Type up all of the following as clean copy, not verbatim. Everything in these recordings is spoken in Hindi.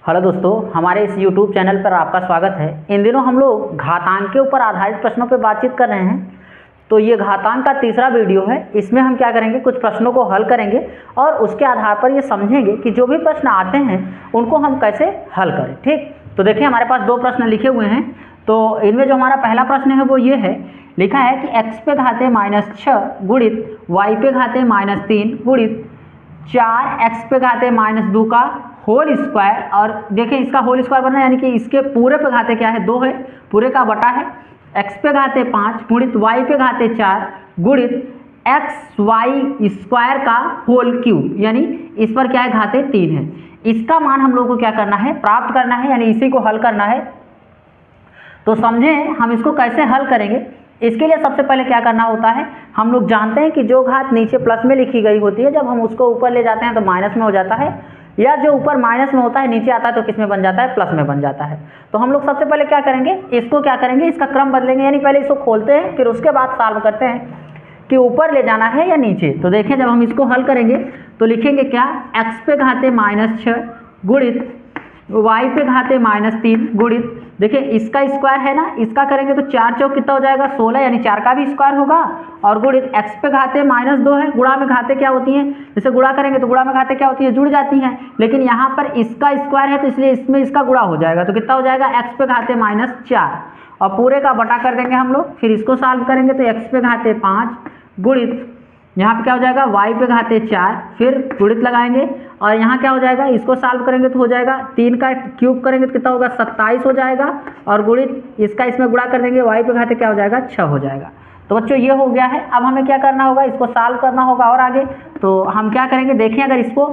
हेलो दोस्तों, हमारे इस YouTube चैनल पर आपका स्वागत है। इन दिनों हम लोग घातांक के ऊपर आधारित प्रश्नों पर बातचीत कर रहे हैं। तो ये घातांक का तीसरा वीडियो है। इसमें हम क्या करेंगे, कुछ प्रश्नों को हल करेंगे और उसके आधार पर ये समझेंगे कि जो भी प्रश्न आते हैं उनको हम कैसे हल करें। ठीक, तो देखिए हमारे पास दो प्रश्न लिखे हुए हैं। तो इनमें जो हमारा पहला प्रश्न है वो ये है, लिखा है कि x पे घाते -6 गुणित y पे घाते -3 गुणित 4x पे घाते -2 का होल स्क्वायर। और देखें इसका होल स्क्वायर बनना यानी कि इसके पूरे पे घाते क्या है, 2 है, पूरे का बटा है x पे घाते 5 गुणित y पे घाते 4 गुणित एक्स वाई स्क्वायर का होल क्यूब, यानी इस पर क्या है, घाते 3 है। इसका मान हम लोग को क्या करना है, प्राप्त करना है, यानी इसी को हल करना है। तो समझें हम इसको कैसे हल करेंगे। इसके लिए सबसे पहले क्या करना होता है, हम लोग जानते हैं कि जो घात नीचे प्लस में लिखी गई होती है, जब हम उसको ऊपर ले जाते हैं तो माइनस में हो जाता है, या जो ऊपर माइनस में होता है नीचे आता है तो किस में बन जाता है, प्लस में बन जाता है। तो हम लोग सबसे पहले क्या करेंगे, इसको क्या करेंगे, इसका क्रम बदलेंगे, यानी पहले इसको खोलते हैं फिर उसके बाद सॉल्व करते हैं कि ऊपर ले जाना है या नीचे। तो देखें जब हम इसको हल करेंगे तो लिखेंगे क्या, x पे घाते -6 गुणित y पे घाते -3 गुणित, देखिए इसका स्क्वायर है ना, इसका करेंगे तो 4 चौक कितना हो जाएगा, 16, यानी 4 का भी स्क्वायर होगा। और गुणित x पे घाते -2 है, गुणा में घाते क्या होती हैं, जैसे गुणा करेंगे तो गुणा में घाते क्या होती है, जुड़ जाती हैं। लेकिन यहाँ पर इसका स्क्वायर है तो इसलिए इसमें इसका गुणा हो जाएगा, तो कितना हो जाएगा, x पे घाते -4 और पूरे का बटा कर देंगे हम लोग। फिर इसको सॉल्व करेंगे तो x पे घाते 5 गुणित, यहाँ पे क्या हो जाएगा, y पे घाते 4, फिर गुणित लगाएंगे और यहाँ क्या हो जाएगा, इसको सॉल्व करेंगे तो हो जाएगा 3 का क्यूब करेंगे तो कितना होगा, 27 हो जाएगा। और गुणित इसका इसमें गुणा कर देंगे, y पे घाते क्या हो जाएगा, 6 हो जाएगा। तो बच्चों ये हो गया है। अब हमें क्या करना होगा, इसको सॉल्व करना होगा और आगे। तो हम क्या करेंगे, देखें अगर इसको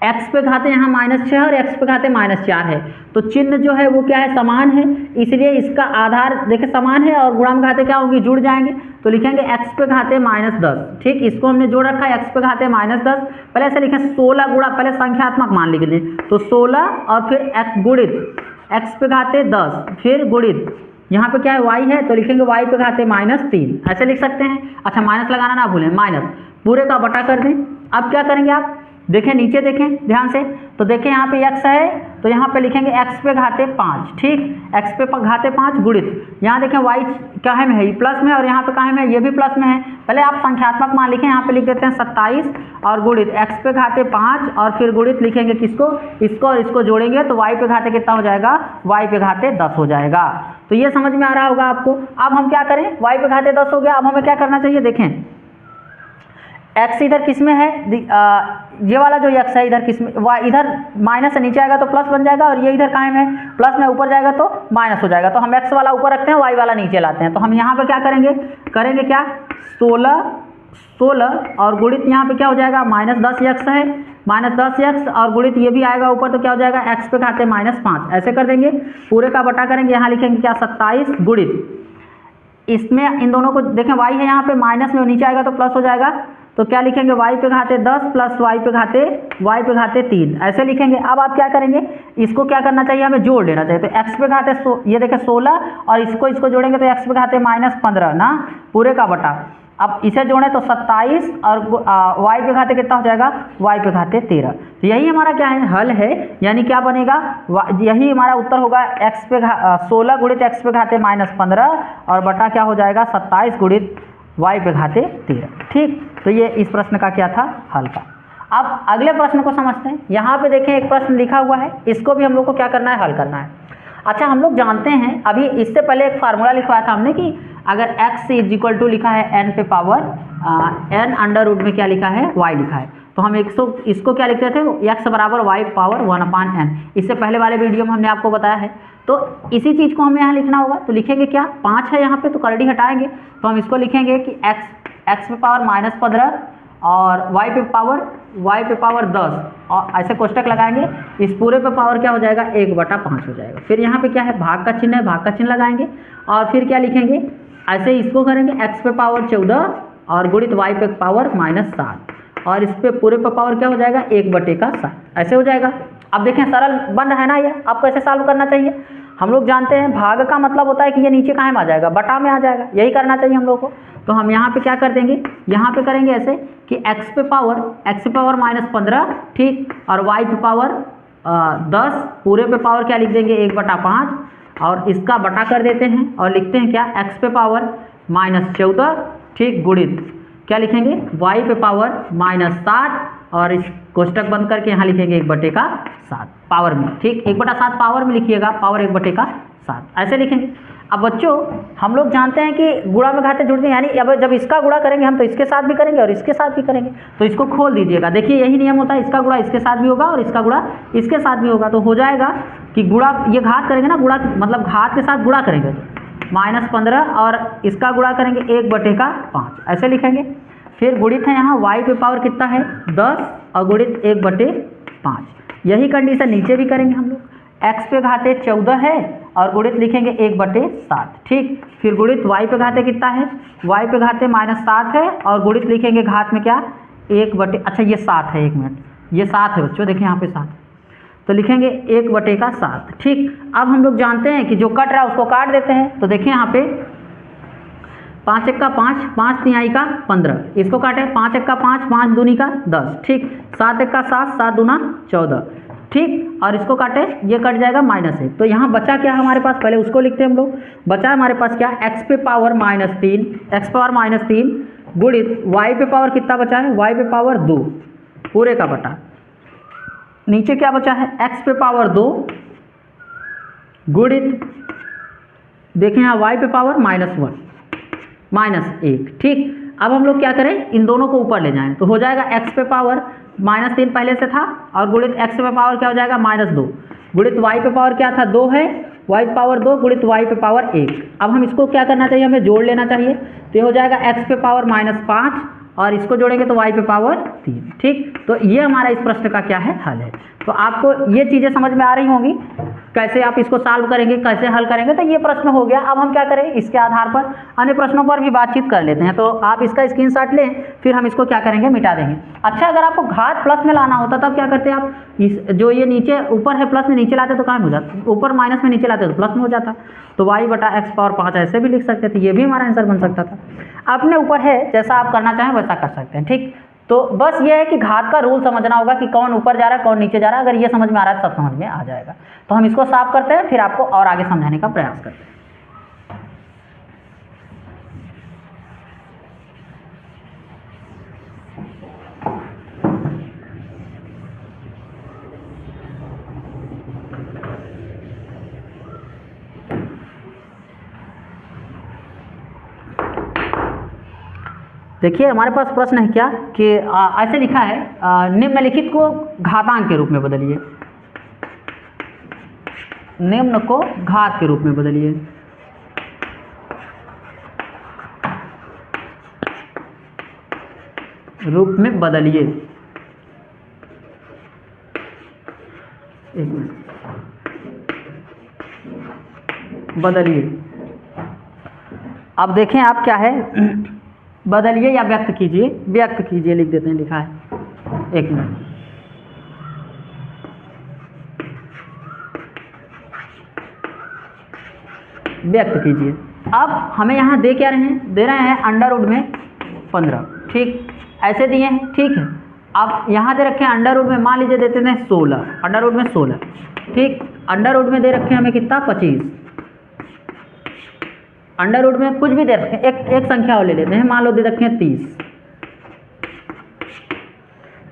x पे घाते यहाँ -6 और x पे घाते -4 है तो चिन्ह जो है वो क्या है, समान है, इसलिए इसका आधार देखें समान है और गुणा में घाते क्या होंगे, जुड़ जाएंगे। तो लिखेंगे x पे घाते -10, ठीक, इसको हमने जोड़ रखा है, x पे घाते -10, पहले ऐसे लिखें 16 गुणा, पहले संख्यात्मक मान लिख लें, तो 16 और फिर x गुणित x पे घाते 10, फिर गुणित यहाँ पे क्या है, y है, तो लिखेंगे y पे घाते -3, ऐसे लिख सकते हैं। अच्छा, माइनस लगाना ना भूलें, माइनस पूरे का बटा कर दें। अब क्या करेंगे आप देखें, नीचे देखें ध्यान से, तो देखें यहाँ पे x है तो यहाँ पे लिखेंगे x पे घाते 5, ठीक, x पे घाते 5 गुणित, यहाँ देखें y क्या है में है, प्लस में, और यहाँ पे कहाँ में, ये भी प्लस में है। पहले आप संख्यात्मक मान लिखें, यहाँ पे लिख देते हैं 27 और गुणित x पे घाते 5 और फिर गुणित लिखेंगे किसको, इसको, और इसको जोड़ेंगे तो y पे घाते कितना हो जाएगा, y पे घाते 10 हो जाएगा। तो ये समझ में आ रहा होगा आपको। अब हम क्या करें, y पे घाते 10 हो गया, अब हमें क्या करना चाहिए, देखें x इधर किस में है, ये वाला जो x है इधर किस में, y इधर माइनस से नीचे आएगा तो प्लस बन जाएगा, और ये इधर कहाँ में, प्लस में ऊपर जाएगा तो माइनस हो जाएगा। तो हम x वाला ऊपर रखते हैं, y वाला नीचे लाते हैं। तो हम यहाँ पे क्या करेंगे, क्या 16 और गुणित यहाँ पे क्या हो जाएगा, -10x है, -10x और गुणित ये भी आएगा ऊपर, तो क्या हो जाएगा, x पे घाते -5, ऐसे कर देंगे, पूरे का बटा करेंगे, यहाँ लिखेंगे क्या, 27 गुणित, इसमें इन दोनों को देखें, y है यहाँ पे माइनस में, नीचे आएगा तो प्लस हो जाएगा, तो क्या लिखेंगे, y पे घाते 10 प्लस y पे घाते 3, ऐसे लिखेंगे। अब आप क्या करेंगे, इसको क्या करना चाहिए, हमें जोड़ लेना चाहिए। तो x पे घाते ये देखें 16 और इसको जोड़ेंगे तो x पे घाते -15 ना, पूरे का बटा, अब इसे जोड़ें तो 27 और y पे घाते कितना हो जाएगा, y पे घाते 13। तो यही हमारा क्या है, हल है, यानी क्या बनेगा, यही हमारा उत्तर होगा, 16 गुणित x पे घाते -15 और बटा क्या हो जाएगा, 27 गुणित y पे घाते 13। ठीक, तो ये इस प्रश्न का क्या था, हल का। अब अगले प्रश्न को समझते हैं। यहाँ पे देखें एक प्रश्न लिखा हुआ है, इसको भी हम लोग को क्या करना है, हल करना है। अच्छा, हम लोग जानते हैं, अभी इससे पहले एक फार्मूला लिखवाया था हमने कि अगर x = लिखा है n पे पावर n अंडर रूट में क्या लिखा है, y लिखा है, तो हम इसको क्या लिखते थे, x बराबर y पावर 1/n। इससे पहले वाले वीडियो में हमने आपको बताया है। तो इसी चीज़ को हमें यहाँ लिखना होगा। तो लिखेंगे क्या, 5 है यहाँ पे तो करड़ी हटाएंगे, तो हम इसको लिखेंगे कि x पे पावर -15 और y पे पावर 10 और ऐसे कोष्टक लगाएंगे, इस पूरे पे पावर क्या हो जाएगा, 1/5 हो जाएगा। फिर यहाँ पे क्या है, भाग का चिन्ह है, भाग का चिन्ह लगाएंगे और फिर क्या लिखेंगे, ऐसे इसको करेंगे, x पे पावर 14 और गुणित y पे पावर -7 और इस पे पूरे पे पावर क्या हो जाएगा, 1/7, ऐसे हो जाएगा। अब देखें सरल बन रहा है ना, ये आपको ऐसे सॉल्व करना चाहिए। हम लोग जानते हैं भाग का मतलब होता है कि ये नीचे कहाँ में आ जाएगा, बटा में आ जाएगा, यही करना चाहिए हम लोग को। तो हम यहाँ पे क्या कर देंगे, यहाँ पे करेंगे ऐसे कि x पे पावर -15, ठीक, और y पे पावर 10 पूरे पे पावर क्या लिख देंगे 1/5 और इसका बटा कर देते हैं और लिखते हैं क्या x पे पावर -14 ठीक गुणित क्या लिखेंगे y पे पावर -7 और इस कोष्टक बंद करके यहाँ लिखेंगे 1/7 पावर में ठीक 1/7 पावर में लिखिएगा पावर 1/7 ऐसे लिखेंगे। अब बच्चों हम लोग जानते हैं कि गुणा में घाते जुड़ते हैं यानी अब जब इसका गुणा करेंगे हम तो इसके साथ भी करेंगे और इसके साथ भी करेंगे तो इसको खोल दीजिएगा। देखिए यही नियम होता है इसका गुणा इसके साथ भी होगा और इसका गुणा इसके साथ भी होगा तो हो जाएगा कि गुणा ये घात करेंगे ना गुणा मतलब घात के साथ गुणा करेंगे -15 और इसका गुणा करेंगे 1/5 ऐसे लिखेंगे। फिर गुणित है यहाँ y पे पावर कितना है 10 और गुणित 1/5 यही कंडीशन नीचे भी करेंगे हम लोग x पे घाते 14 है और गुणित लिखेंगे 1/7 ठीक। फिर गुणित y पे घाते कितना है y पे घाते -7 है और गुणित लिखेंगे घात में क्या 1/अच्छा ये 7 है 1 मिनट ये 7 है बच्चों देखिए यहाँ पे 7 तो लिखेंगे 1/7 ठीक। अब हम लोग जानते हैं कि जो कट रहा है उसको काट देते हैं तो देखिए यहाँ पे 5 1 का 5 5 3 का 15 इसको काटे 5 1 का 5 5 दूनी का 10 ठीक 7 1 का 7 7 दूना 14 ठीक और इसको काटे ये कट जाएगा -1 तो यहाँ बचा क्या हमारे पास पहले उसको लिखते हैं हम लोग बचा हमारे पास क्या x पे पावर -3 गुणित y पे पावर कितना बचा है y पे पावर 2 पूरे का बटा नीचे क्या बचा है x पे पावर 2 गुणित देखें यहाँ y पे पावर -1 ठीक। अब हम लोग क्या करें इन दोनों को ऊपर ले जाएं तो हो जाएगा x पे पावर -3 पहले से था और गुणित x पे पावर क्या हो जाएगा -2 गुणित y पे पावर क्या था 2 है y पे पावर 2 गुणित y पे पावर 1। अब हम इसको क्या करना चाहिए हमें जोड़ लेना चाहिए तो ये हो जाएगा x पे पावर -5 और इसको जोड़ेंगे तो y पे पावर 3 ठीक। तो ये हमारा इस प्रश्न का क्या है हल है। तो आपको ये चीज़ें समझ में आ रही होंगी कैसे आप इसको सॉल्व करेंगे कैसे हल करेंगे। तो ये प्रश्न हो गया। अब हम क्या करें इसके आधार पर अन्य प्रश्नों पर भी बातचीत कर लेते हैं। तो आप इसका स्क्रीनशॉट लें फिर हम इसको क्या करेंगे मिटा देंगे। अच्छा अगर आपको घात प्लस में लाना होता तब क्या करते आप इस जो ये नीचे ऊपर है प्लस में नीचे लाते तो कहाँ हो जाता ऊपर माइनस में नीचे लाते तो प्लस में हो जाता तो y/x पावर 5 ऐसे भी लिख सकते थे ये भी हमारा आंसर बन सकता था। अपने ऊपर है जैसा आप करना चाहें वैसा कर सकते हैं ठीक। तो बस ये है कि घात का रूल समझना होगा कि कौन ऊपर जा रहा है कौन नीचे जा रहा है। अगर ये समझ में आ रहा है सब समझ में आ जाएगा। तो हम इसको साफ करते हैं फिर आपको और आगे समझाने का प्रयास करते हैं। देखिए हमारे पास प्रश्न है क्या कि ऐसे लिखा है निम्नलिखित को घातांक के रूप में बदलिए। निम्न को घात के रूप में बदलिए। रूप में बदलिए। एक मिनट बदलिए। अब देखें आप क्या है बदलिए या व्यक्त कीजिए लिख देते हैं लिखा है। एक मिनट व्यक्त कीजिए। अब हमें यहाँ दे क्या रहे हैं दे रहे हैं अंडर रूट में 15 ठीक ऐसे दिए हैं ठीक है। अब यहाँ दे रखे हैं अंडर रूट में मान लीजिए देते हैं 16 अंडर रूट में 16 ठीक अंडर रूट में दे रखे हैं हमें कितना 25 अंडर रूट में कुछ भी दे रखे हैं एक संख्या और ले लेते हैं मान लो दे रखे हैं 30।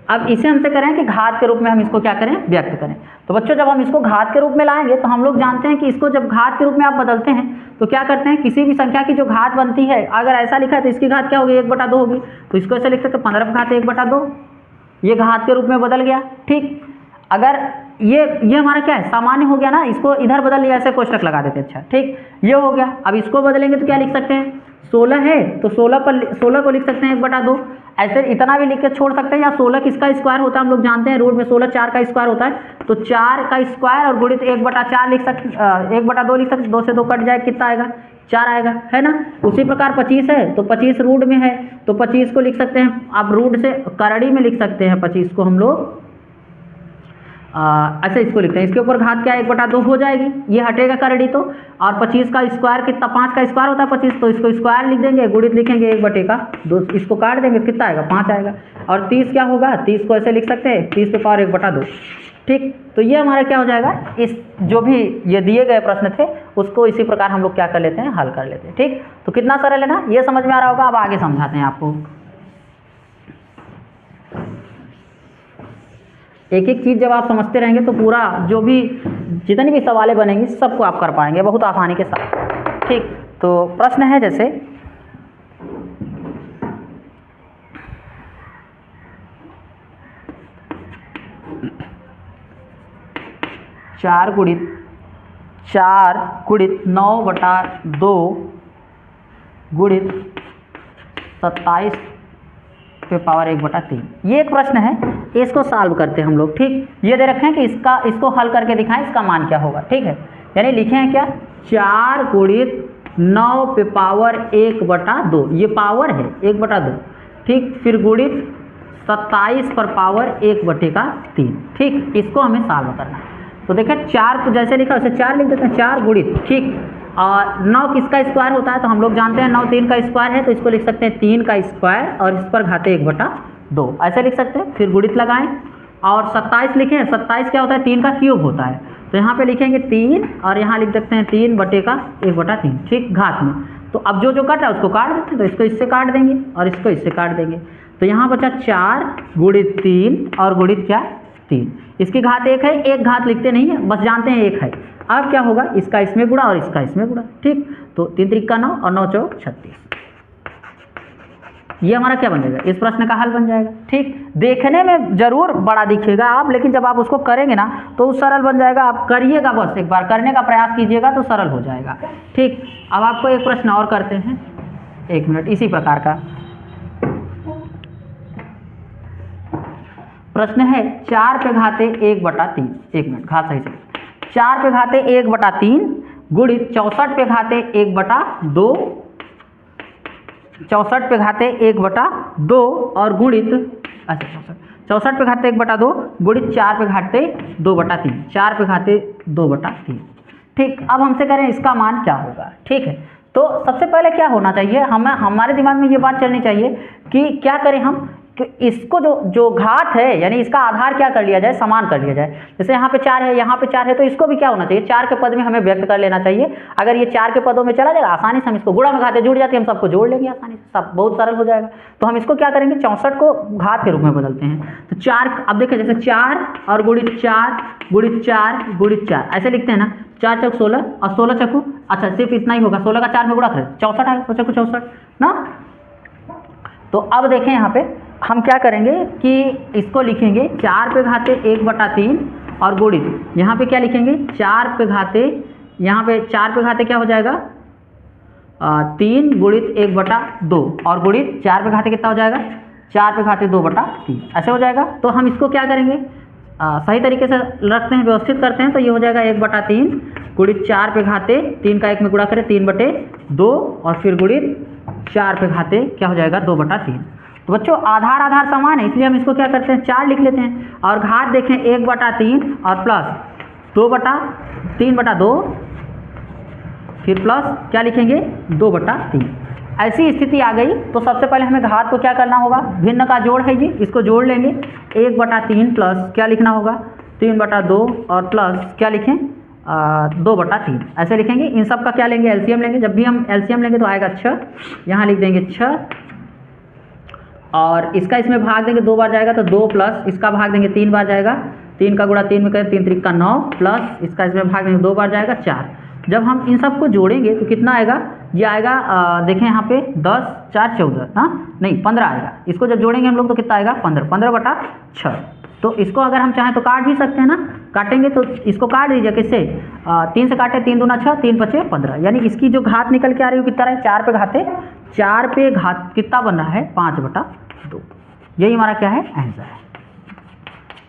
अब इसे हमसे करें कि घात के रूप में हम इसको क्या करें व्यक्त करें। तो बच्चों जब हम इसको घात के रूप में लाएंगे तो हम लोग जानते हैं कि इसको जब घात के रूप में आप बदलते हैं तो क्या करते हैं किसी भी संख्या की जो घात बनती है अगर ऐसा लिखा है तो इसकी घात क्या होगी 1/2 होगी तो इसको ऐसे लिख सकते 15 घात 1/2 ये घात के रूप में बदल गया ठीक। अगर ये हमारा क्या है सामान्य हो गया ना इसको इधर बदल लिया ऐसे कोष्टक लगा देते अच्छा ठीक ये हो गया। अब इसको बदलेंगे तो क्या लिख सकते हैं 16 है तो 16 को लिख सकते हैं 1/2 ऐसे इतना भी लिख के छोड़ सकते हैं या 16 किसका स्क्वायर होता है हम लोग जानते हैं रूट में 16 4 का स्क्वायर होता है तो 4 का स्क्वायर और गुणित 1/4 लिख सकते 1/2 लिख सकते 2 से 2 कट जाए कितना आएगा 4 आएगा है ना। उसी प्रकार 25 है तो 25 रूट में है तो 25 को लिख सकते हैं आप रूट से करड़ी में लिख सकते हैं 25 को हम लोग ऐसे इसको लिखते हैं। इसके ऊपर घात क्या 1/2 हो जाएगी ये हटेगा करड़ी तो और 25 का स्क्वायर कितना 5 का स्क्वायर होता है 25 तो इसको स्क्वायर लिख देंगे गुणित लिखेंगे 1/2 इसको काट देंगे कितना आएगा 5 आएगा। और 30 क्या होगा 30 को ऐसे लिख सकते हैं 30 पे पावर 1/2 ठीक, तो ये हमारा क्या हो जाएगा, इस जो भी ये दिए गए प्रश्न थे उसको इसी प्रकार हम लोग क्या कर लेते हैं, हल कर लेते हैं। ठीक, तो कितना सरल है ना, ये समझ में आ रहा होगा। अब आगे समझाते हैं आपको। एक एक चीज़ जब आप समझते रहेंगे तो पूरा जो भी जितनी भी सवालें बनेंगी सबको आप कर पाएंगे बहुत आसानी के साथ। ठीक, तो प्रश्न है जैसे 4×9/2 गुणित 27 पे पावर 1/3, ये एक प्रश्न है, इसको सॉल्व करते हैं हम लोग। ठीक, ये दे रखे हैं कि इसको हल करके दिखाएं, इसका मान क्या होगा। ठीक है, यानी लिखे हैं क्या, 4×9 पे पावर 1/2, ये पावर है 1/2। ठीक, फिर गुणित 27 पर पावर 1/3। ठीक, इसको हमें सॉल्व करना है। तो देखें 4 को जैसे लिखा वैसे 4 लिख देते हैं, 4 गुणित, ठीक, और 9 किसका स्क्वायर होता है, तो हम लोग जानते हैं 9 3 का स्क्वायर है, तो इसको लिख सकते हैं 3 का स्क्वायर और इस पर घाते 1/2 ऐसे लिख सकते हैं। फिर गुणित लगाएं और 27 लिखें, 27 क्या होता है, 3 का क्यूब होता है, तो यहाँ पे लिखेंगे 3 और यहाँ लिख सकते हैं 3/1/3। ठीक, घात में, तो अब जो कट रहा है उसको काट देते हैं, तो इसको इससे काट देंगे और इसको इससे काट देंगे, तो यहाँ बचा 4 गुणित 3 और गुणित क्या 3, इसकी घात 1 है, एक घात लिखते नहीं है, बस जानते हैं 1 है। अब क्या होगा, इसका इसमें गुणा और इसका इसमें गुणा। ठीक, तो 3 3 का 9 और 9 4 36, ये हमारा क्या बन जाएगा, इस प्रश्न का हल बन जाएगा। ठीक, देखने में जरूर बड़ा दिखेगा आप, लेकिन जब आप उसको करेंगे ना तो सरल बन जाएगा। आप करिएगा, बस एक बार करने का प्रयास कीजिएगा तो सरल हो जाएगा। ठीक, अब आपको एक प्रश्न और करते हैं, 1 मिनट, इसी प्रकार का प्रश्न है 4 पे घाते 1/3, 1 मिनट, घात सही से, 4 पे घाते 1/3 गुणित 64 पे घाते 1/2, 64 पे घाते 1/2 और गुणित, अच्छा 64 पे घाते 1/2 गुणित 4 पे घाते 2/3, 4 पे घाते 2/3। ठीक, अब हमसे करें इसका मान क्या होगा। ठीक है, तो सबसे पहले क्या होना चाहिए, हमारे दिमाग में ये बात चलनी चाहिए कि क्या करें हम, कि इसको जो घात है यानी इसका आधार क्या कर लिया जाए, समान कर लिया जाए। जैसे यहाँ पे 4 है, यहाँ पे 4 है, तो इसको भी क्या होना चाहिए, 4 के पद में हमें व्यक्त कर लेना चाहिए। अगर ये 4 के पदों में चला जाएगा आसानी से हम इसको गुणा में घाते जुड़ जाते हैं, हम सबको जोड़ लेंगे आसानी से, सब बहुत सरल हो जाएगा। तो हम इसको क्या करेंगे, 64 को घात के रूप में बदलते हैं। तो 4, अब देखिए जैसे 4 और गुणित 4 गुणित 4 गुणित 4 ऐसे लिखते हैं ना, 4 चौक 16 और 16 चौको, अच्छा सिर्फ इतना ही होगा, 16 का 4 में गुणा करें 64 आएगा, 64 64 ना। तो अब देखें यहाँ पे हम क्या करेंगे कि इसको लिखेंगे 4 पे घाते 1/3 और गुणित यहाँ पे क्या लिखेंगे, 4 पे घाते, यहाँ पे 4 पे घाते क्या हो जाएगा, 3 गुणित 1/2 और गुणित 4 पे घाते कितना हो जाएगा, 4 पे घाते 2/3 ऐसे हो जाएगा। तो हम इसको क्या करेंगे, सही तरीके से रखते हैं, व्यवस्थित करते हैं, तो ये हो जाएगा 1/3 गुणित 4 पे घाते 3 का 1 में गुणा करें 3/2 और फिर गुणित 4 पे घाते क्या हो जाएगा 2/3। तो बच्चों आधार समान है, इसलिए हम इसको क्या करते हैं 4 लिख लेते हैं, और घात देखें 1/3 और प्लस 3/2 फिर प्लस क्या लिखेंगे 2/3। ऐसी स्थिति आ गई तो सबसे पहले हमें घात को क्या करना होगा, भिन्न का जोड़ है जी, इसको जोड़ लेंगे, 1/3 प्लस क्या लिखना होगा 3/2 और प्लस क्या लिखें 2/3 ऐसे लिखेंगे। इन सब का क्या लेंगे, एलसीएम लेंगे। जब भी हम एलसीएम लेंगे तो आएगा 6, यहाँ लिख देंगे 6 और इसका इसमें भाग देंगे 2 बार जाएगा तो 2 प्लस इसका भाग देंगे 3 बार जाएगा, 3 का गुणा 3 में करें 3 3 का 9 प्लस इसका इसमें भाग देंगे 2 बार जाएगा 4। जब हम इन सब को जोड़ेंगे तो कितना आएगा, ये आएगा देखें यहाँ पे 10 4 14, हाँ नहीं 15 आएगा। इसको जब जोड़ेंगे हम लोग तो कितना आएगा 15, 15/6। तो इसको अगर हम चाहें तो काट भी सकते हैं ना, काटेंगे तो इसको काट दीजिए, किससे 3 से काटे 3 दूना 6 3 5 15, यानी इसकी जो घात निकल के आ रही है कितना है 4 पे घाते 4 पे घात कितना बन रहा है 5/2। यही हमारा क्या है आंसर है।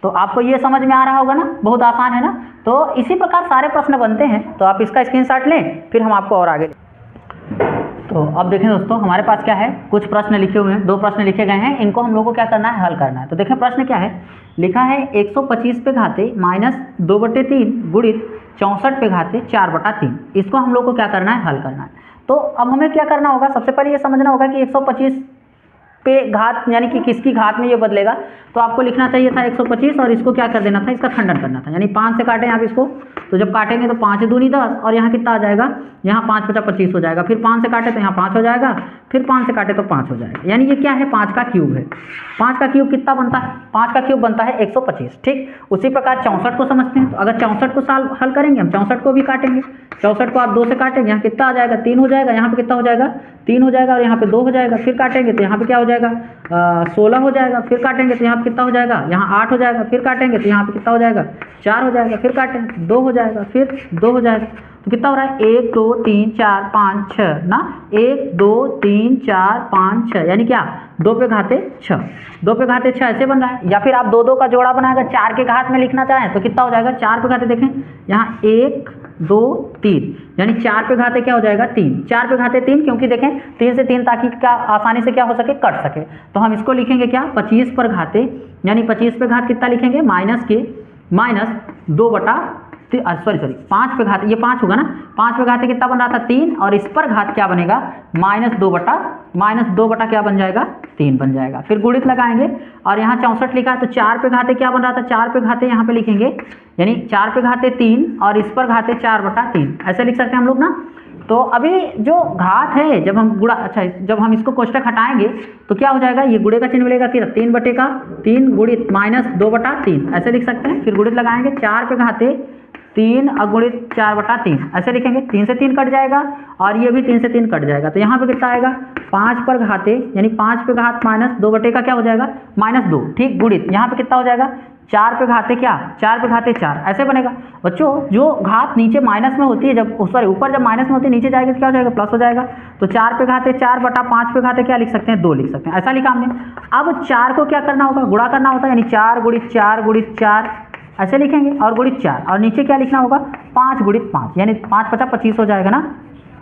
तो आपको ये समझ में आ रहा होगा ना, बहुत आसान है ना। तो इसी प्रकार सारे प्रश्न बनते हैं, तो आप इसका स्क्रीनशॉट लें फिर हम आपको और आगे। तो अब देखें दोस्तों हमारे पास क्या है, कुछ प्रश्न लिखे हुए हैं, 2 प्रश्न लिखे गए हैं, इनको हम लोग को क्या करना है हल करना है। तो देखें प्रश्न क्या है, लिखा है 125 पे घाते -2/3 गुणित 64 पे घाते 4/3। इसको हम लोग को क्या करना है हल करना है। तो अब हमें क्या करना होगा, सबसे पहले ये समझना होगा कि 125 पे घात यानी कि किसकी घात में ये बदलेगा, तो आपको लिखना चाहिए था 125 और इसको क्या कर देना था, इसका खंडन करना था। यानी 5 से काटें आप इसको, तो जब काटेंगे तो 5 दूनी 10 और यहाँ कितना आ जाएगा, यहाँ 5 × 5 = 25 हो जाएगा। फिर 5 से काटे तो यहाँ 5 हो जाएगा, फिर 5 से काटे तो 5 हो जाएगा। यानी ये क्या है, 5 का क्यूब है। 5 का क्यूब कितना बनता है, 5 का क्यूब बनता है 125। ठीक उसी प्रकार 64 को समझते हैं। तो अगर 64 को हल करेंगे हम, 64 को भी काटेंगे। 64 को आप 2 से काटेंगे, यहाँ कितना आ जाएगा, 3 हो जाएगा। यहाँ पे कितना हो जाएगा, 3 हो जाएगा और यहाँ पे 2 हो जाएगा। फिर काटेंगे तो यहाँ पे क्या हो जाएगा, 16 हो जाएगा। फिर काटेंगे तो यहाँ पे कितना हो जाएगा, यहाँ 8 हो जाएगा। फिर काटेंगे तो यहाँ पे कितना हो जाएगा, 4 हो जाएगा। फिर काटेंगे 2 हो जाएगा, फिर 2 हो जाएगा। तो कितना हो रहा है, 1 2 3 4 5 6 ना, 1 2 3 4 5 6, यानी क्या, 2 पे घाते 6, 2 पे घाते 6 ऐसे बन रहा है। या फिर आप 2 2 का जोड़ा बनाएगा, 4 के घात में लिखना चाहें तो कितना हो जाएगा, 4 पे घाते देखें यहाँ 1 2 3, यानी 4 पे घाते क्या हो जाएगा, 3, 4 पे घाते 3, क्योंकि देखें 3 से 3 ताकि क्या आसानी से क्या हो सके, कट सके। तो हम इसको लिखेंगे क्या, 25 पर घाते, यानी 25 पे घात कितना लिखेंगे, -2 बटा सॉरी 5 पे घाते, ये 5 होगा ना, 5 पे घाते कितना बन रहा था, 3, और इस पर घात क्या बनेगा, -2 बटा क्या बन जाएगा, 3 बन जाएगा। फिर गुणित लगाएंगे और यहाँ 64 लिखा है, तो 4 पे घाते क्या बन रहा था, 4 पे घाते यहाँ पे लिखेंगे, यानी 4 पे घाते 3 और इस पर घाते 4/3, ऐसे लिख सकते हैं हम लोग ना। तो अभी जो घात है, जब हम गुणा, अच्छा जब हम इसको कोष्टक हटाएंगे तो क्या हो जाएगा, ये गुणे का चिन्ह मिलेगा कि 3/3 गुणित -2/3, ऐसे लिख सकते हैं। फिर गुणित लगाएंगे, 4 पे घाते 3 और गुणित 4/3, ऐसे लिखेंगे। 3 से 3 कट जाएगा और ये भी 3 से 3 कट जाएगा। तो यहाँ पे कितना आएगा, 5 पर घाते, यानी 5 पे घात -2 बटे का क्या हो जाएगा, -2, ठीक, गुणित यहाँ पे कितना हो जाएगा, 4 पे घाते क्या, 4 पे घाते 4, ऐसे बनेगा। बच्चों जो घात नीचे माइनस में होती है, जब सॉरी ऊपर जब माइनस में होती है, नीचे जाएगी तो क्या हो जाएगा, प्लस हो जाएगा। तो 4 पे घाते 4 बटा 5 पे घाते क्या लिख सकते हैं, 2 लिख सकते हैं, ऐसा लिखा हमने। अब 4 को क्या करना होगा, गुणा करना होता है, यानी 4 गुणित 4 गुणित 4 ऐसे लिखेंगे, और गुणित 4, और नीचे क्या लिखना होगा, 5 गुणित 5, यानी 5 × 5 = 25 हो जाएगा ना,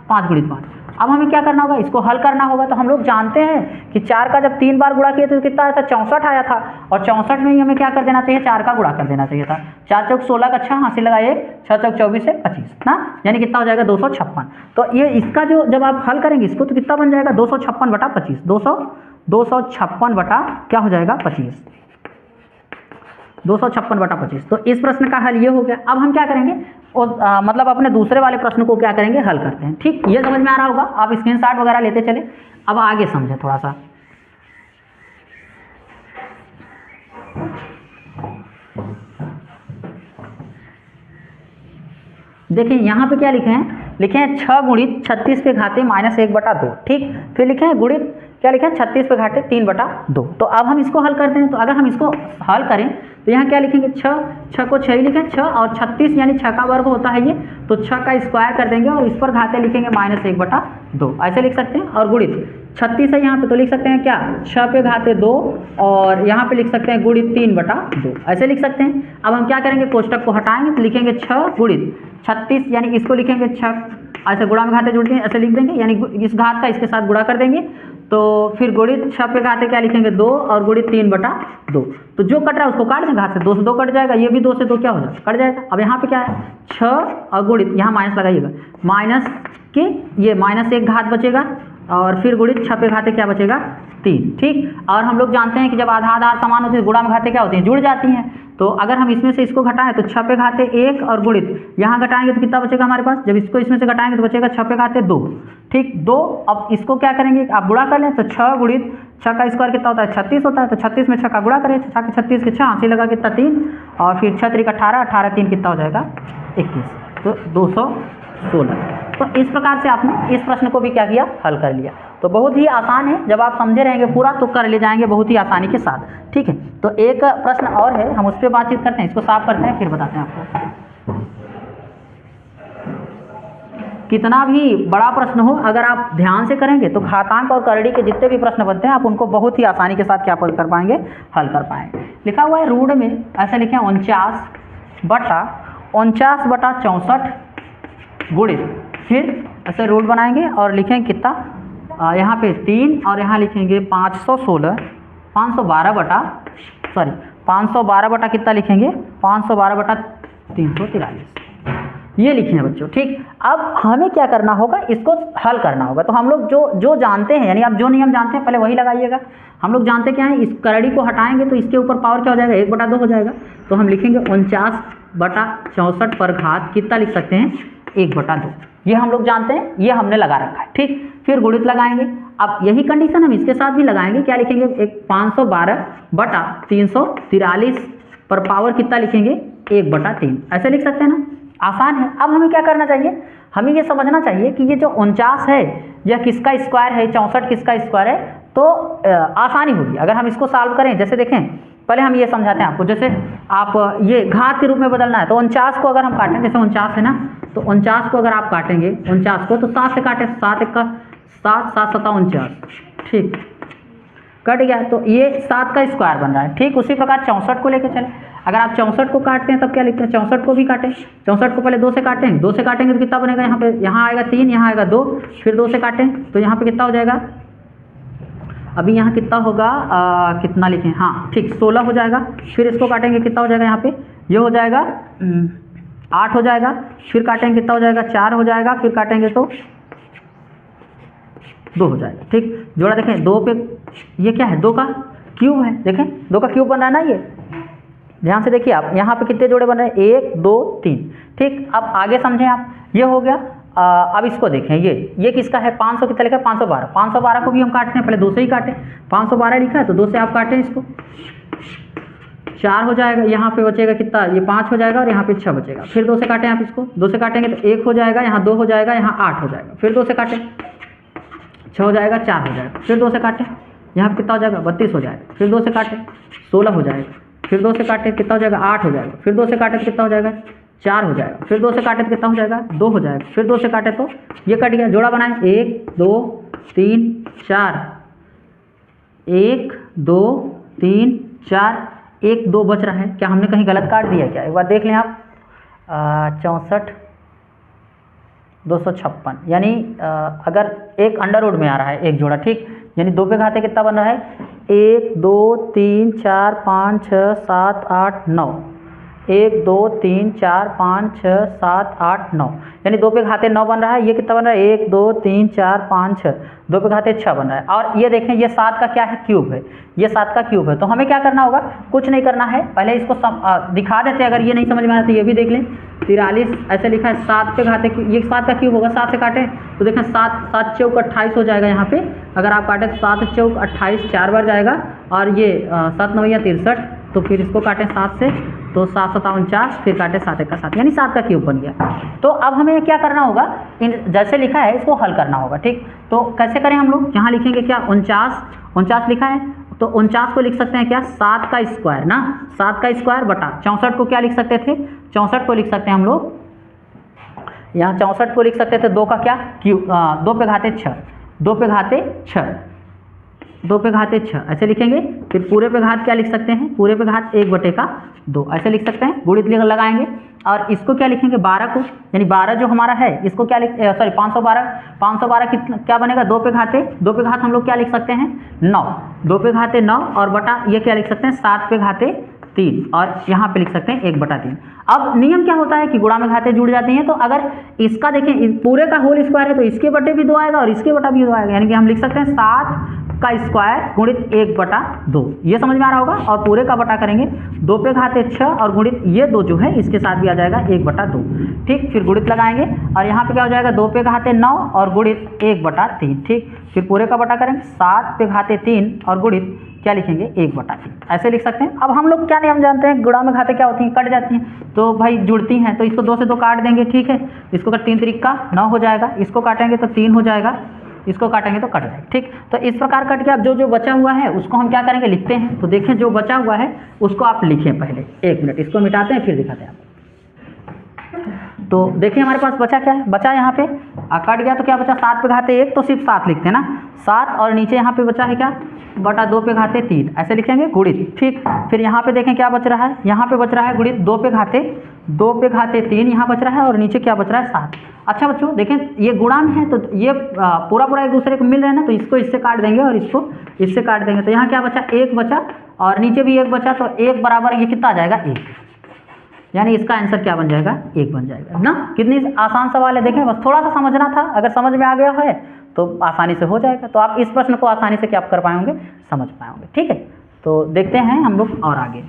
5 गुणित 5। अब हमें क्या करना होगा, इसको हल करना होगा। तो हम लोग जानते हैं कि 4 का जब 3 बार गुणा किए तो कितना आया था, 64 आया था, और 64 में ही हमें क्या कर देना चाहिए, 4 का गुणा कर देना चाहिए था। 4 चौक 16 का 6 हासिल लगाए, 6 चौक 24 से 25 ना, यानी कितना हो जाएगा, 256। तो ये इसका जो जब आप हल करेंगे इसको तो कितना बन जाएगा, 256/25, 256 बटा क्या हो जाएगा, 25, 256/25। तो इस प्रश्न का हल ये हो गया। अब हम क्या करेंगे, मतलब अपने दूसरे वाले प्रश्न को क्या करेंगे, हल करते हैं। ठीक, ये समझ में आ रहा होगा, आप स्क्रीनशॉट वगैरह लेते चले। अब आगे समझें थोड़ा सा। देखिए यहाँ पे क्या लिखे हैं, लिखे हैं 6 गुणित 36 पे घाते -1/2, ठीक। फिर लिखे हैं गुणित क्या लिखे हैं, 36 पे घाते 3/2। तो अब हम इसको हल करते हैं। तो अगर हम इसको हल करें तो यहाँ क्या लिखेंगे, 6 को 6 ही लिखें, 6 और 36 यानी 6 का वर्ग होता है ये, तो 6 का स्क्वायर कर देंगे और इस पर घाते लिखेंगे -1/2, ऐसे लिख सकते हैं। और गुणित 36 है यहाँ पे, तो लिख सकते हैं क्या, 6 पे घाते 2 और यहाँ पे लिख सकते हैं गुणित 3/2, ऐसे लिख सकते हैं। अब हम क्या करेंगे, कोष्टक को हटाएंगे तो लिखेंगे 6 गुणित 36, यानी इसको लिखेंगे 6, ऐसे गुणा में घाते जुड़ते हैं, ऐसे लिख देंगे, यानी इस घात का इसके साथ गुणा कर देंगे। तो फिर गुणित 6 पे घाते क्या लिखेंगे, 2 और गुणित 3/2। तो जो कट रहा है उसको काट दें, घात से 2 से 2 कट जाएगा, ये भी 2 से 2 क्या हो जाएगा, कट जाएगा। अब यहाँ पे क्या है, 6 और गुणित, यहाँ माइनस लगाइएगा, माइनस के ये -1 घात बचेगा, और फिर गुणित 6 पे घाते क्या बचेगा, 3, ठीक। और हम लोग जानते हैं कि जब आधा आधार समान होते हैं, गुणा में घाते क्या होती हैं, जुड़ जाती हैं। तो अगर हम इसमें से इसको घटाएं तो 6 पे घाते 1 और गुणित यहाँ घटाएंगे तो कितना बचेगा हमारे पास, जब इसको इसमें से घटाएंगे तो बचेगा 6 पे घाते 2, ठीक, 2। अब इसको क्या करेंगे, आप गुणा कर लें, तो 6 गुणित 6 का स्क्वायर कितना होता है, 36 होता है। तो 36 में 6 का गुणा करें, 6 के 36 के 6 हासिल लगा कितना, 3, और फिर 6 3 18, 18 3 कितना हो जाएगा, 21, तो 216। तो इस प्रकार से आपने इस प्रश्न को भी क्या किया, हल कर लिया। तो बहुत ही आसान है, जब आप समझे रहेंगे पूरा तो कर ले जाएंगे बहुत ही आसानी के साथ, ठीक है। तो एक प्रश्न और है, हम उस पर बातचीत करते हैं, इसको साफ करते हैं, फिर बताते हैं आपको। कितना भी बड़ा प्रश्न हो, अगर आप ध्यान से करेंगे तो घातांक और करड़ी के जितने भी प्रश्न बनते हैं आप उनको बहुत ही आसानी के साथ क्या कर पाएंगे, हल कर पाएंगे। लिखा हुआ है रूढ़ में, ऐसे लिखे 49/64 गुणित, फिर ऐसे रूट बनाएंगे और लिखेंगे कितना, यहाँ पे 3 और यहाँ लिखेंगे 512 बटा कितना लिखेंगे, 512/343, ये लिखे हैं बच्चों, ठीक। अब हमें क्या करना होगा, इसको हल करना होगा। तो हम लोग जो जानते हैं, यानी आप जो नियम जानते हैं पहले वही लगाइएगा। हम लोग जानते क्या है, इस करड़ी को हटाएंगे तो इसके ऊपर पावर क्या हो जाएगा, 1/2 हो जाएगा। तो हम लिखेंगे 49/64 पर घात कितना लिख सकते हैं, 1/2। ये हम लोग जानते हैं, ये हमने लगा रखा है, ठीक। फिर गुणित लगाएंगे। अब यही कंडीशन हम इसके साथ भी लगाएंगे, क्या लिखेंगे, एक 512/343 पर पावर कितना लिखेंगे, 1/3। ऐसे लिख सकते हैं ना, आसान है। अब हमें क्या करना चाहिए, हमें ये समझना चाहिए कि ये जो 49 है यह किसका स्क्वायर है, 64 किसका स्क्वायर है। तो आसानी होगी अगर हम इसको सॉल्व करें। जैसे देखें, पहले हम ये समझाते हैं आपको। जैसे आप ये घात के रूप में बदलना है तो 49 को अगर हम काटें, जैसे 49 है ना, तो 49 को अगर आप काटेंगे 49 को तो 7 से काटें, 7 1 का 7, 7 7 49, ठीक, कट गया। तो ये 7 का स्क्वायर बन रहा है, ठीक। उसी प्रकार 64 को लेकर चले। अगर आप 64 को काटते हैं तब क्या लिखते हैं, 64 को भी काटें। 64 को पहले 2 से काटें, 2 से काटेंगे तो कितना बनेगा, यहाँ पे यहाँ आएगा 3, यहाँ आएगा 2, फिर 2 से काटें तो यहाँ पे कितना हो जाएगा, अभी यहाँ कितना होगा, कितना लिखें, हाँ ठीक, 16 हो जाएगा। फिर इसको काटेंगे कितना हो जाएगा, यहाँ पे ये हो जाएगा 8 हो जाएगा। फिर काटेंगे कितना हो जाएगा, 4 हो जाएगा। फिर काटेंगे तो 2 हो जाएगा, ठीक। जोड़ा देखें, 2 पे ये क्या है, 2 का क्यूब है, देखें 2 का क्यूब बन रहा है ना। ये ध्यान से देखिए आप, यहाँ पे कितने जोड़े बन रहे हैं, 1 2 3, ठीक। अब आगे समझें आप, ये हो गया। अब इसको देखें, ये किसका है, 500 कितना लिखा है, 512। 512 को भी हम काटते हैं, पहले 2 से ही काटें। 512 लिखा है तो 2 से आप काटें इसको, 4 हो जाएगा। यहाँ पे बचेगा कितना, ये 5 हो जाएगा और यहाँ पे 6 बचेगा। फिर 2 से काटें आप इसको, 2 से काटेंगे तो 1 हो जाएगा, यहाँ 2 हो जाएगा, यहाँ 8 हो जाएगा। फिर 2 से काटें, 6 हो जाएगा, 4 हो जाएगा। फिर 2 से काटें, यहाँ पे कितना हो जाएगा, 32 हो जाएगा। फिर 2 से काटें, 16 हो जाएगा। फिर 2 से काटें कितना हो जाएगा, 8 हो जाएगा। फिर 2 से काटें तो कितना हो जाएगा, 4 हो जाएगा। फिर 2 से काटें तो कितना हो जाएगा, 2 हो जाएगा। फिर 2 से काटें तो ये कट गया। जोड़ा बनाएं, 1 2 3 4, 1 2 3 4, 1 2 बच रहा है। क्या हमने कहीं गलत काट दिया क्या, एक बार देख लें आप। 64 256, यानी अगर एक अंडर रूट में आ रहा है एक जोड़ा, ठीक, यानी 2 पे घाते कितना बन रहा है, 1 2 3 4 5 6 7 8 9, 1 2 3 4 5 6 7 8 9, यानी 2 पे घाते 9 बन रहा है। ये कितना बन रहा है, 1 2 3 4 5 6, 2 पे घाते 6 बन रहा है। और ये देखें, ये 7 का क्या है, क्यूब है, ये 7 का क्यूब है। तो हमें क्या करना होगा, कुछ नहीं करना है, पहले इसको दिखा देते हैं। अगर ये नहीं समझ में आया तो ये भी देख लें। 43 ऐसे लिखा है, 7 पे घाते, ये 7 का क्यूब होगा। 7 से काटें तो देखें 7 7 चौक 28 हो जाएगा। यहाँ पे अगर आप काटें तो 7 चौक 28 4 बार जाएगा। और ये 7 9 63, तो फिर इसको काटें 7 से तो 7 7 49, फिर काटें 7 1 का 7, यानी 7 का क्यूब बन गया। तो अब हमें क्या करना होगा, इन जैसे लिखा है इसको हल करना होगा, ठीक। तो कैसे करें हम लोग, यहाँ लिखेंगे क्या, 49 लिखा है तो 49 को लिख सकते हैं क्या, 7 का स्क्वायर ना, 7 का स्क्वायर बटा 64 को क्या लिख सकते थे, 64 को लिख सकते हैं हम लोग, यहाँ 64 को लिख सकते थे 2 का क्या क्यूब, 2 पे घाते 6, 2 पे घाते 6, 2 पे घाते 6 ऐसे लिखेंगे। फिर पूरे पे घात क्या लिख सकते हैं, पूरे पे घात 1/2 ऐसे लिख सकते हैं। गुणित लगाएंगे और इसको क्या लिखेंगे, 12 को, यानी 12 जो हमारा है इसको क्या लिख, सॉरी 512 कितना क्या बनेगा, 2 पे घात हम लोग क्या लिख सकते हैं, 9, 2 पे घाते 9 और बटा ये क्या लिख सकते हैं, 7 पे घाते 3, और यहाँ पे लिख सकते हैं 1/3। अब नियम क्या होता है कि गुणा में घाते जुड़ जाती हैं। तो अगर इसका देखें पूरे का होल स्क्वायर है तो इसके बटे भी 2 आएगा और इसके बटा भी 2 आएगा, यानी कि हम लिख सकते हैं 7 का स्क्वायर गुणित 1/2, ये समझ में आ रहा होगा। और पूरे का बटा करेंगे 2 पे घाते 6 और गुणित ये 2 जो है इसके साथ भी आ जाएगा 1/2, ठीक। फिर गुणित लगाएंगे और यहाँ पे क्या हो जाएगा, 2 पे घाते 9 और गुणित 1/3, ठीक। फिर पूरे का बटा करेंगे 7 पे घाते 3 और गुणित क्या लिखेंगे, 1/3 ऐसे लिख सकते हैं। अब हम लोग क्या नियम जानते हैं, गुणा में घाते क्या होती हैं, कट जाती हैं, तो भाई जुड़ती हैं, तो इसको 2 से 2 काट देंगे, ठीक है। इसको अगर 3 3 का 9 हो जाएगा, इसको काटेंगे तो 3 हो जाएगा, इसको काटेंगे तो कट जाएगा, ठीक। तो इस प्रकार कट के अब जो बचा हुआ है उसको हम क्या करेंगे, लिखते हैं। तो देखें जो बचा हुआ है उसको आप लिखें पहले, 1 मिनट इसको मिटाते हैं फिर दिखाते हैं आपको। तो देखिए हमारे पास बचा क्या है, बचा यहाँ पे कट गया तो क्या बचा, 7 पे घाते 1 तो सिर्फ 7 लिखते हैं ना, 7 और नीचे यहाँ पे बचा है क्या, बटा 2 पे घाते 3 ऐसे लिखेंगे गुणित, ठीक। फिर यहाँ पे देखें क्या बच रहा है, यहाँ पे बच रहा है गुणित 2 पे घाते 3 यहाँ बच रहा है और नीचे क्या बच रहा है 7। अच्छा बच्चों देखें ये गुणा में है तो ये पूरा एक दूसरे को मिल रहे हैं ना, तो इसको इससे काट देंगे और इसको इससे काट देंगे। तो यहाँ क्या बचा, 1 बचा और नीचे भी 1 बचा, तो 1 बराबर ये कितना आ जाएगा, 1, यानी इसका आंसर क्या बन जाएगा, 1 बन जाएगा ना। कितनी आसान सवाल है, देखें बस थोड़ा सा समझना था, अगर समझ में आ गया है तो आसानी से हो जाएगा। तो आप इस प्रश्न को आसानी से क्या कर पाएंगे, समझ पाएंगे। ठीक है, तो देखते हैं हम लोग और आगे।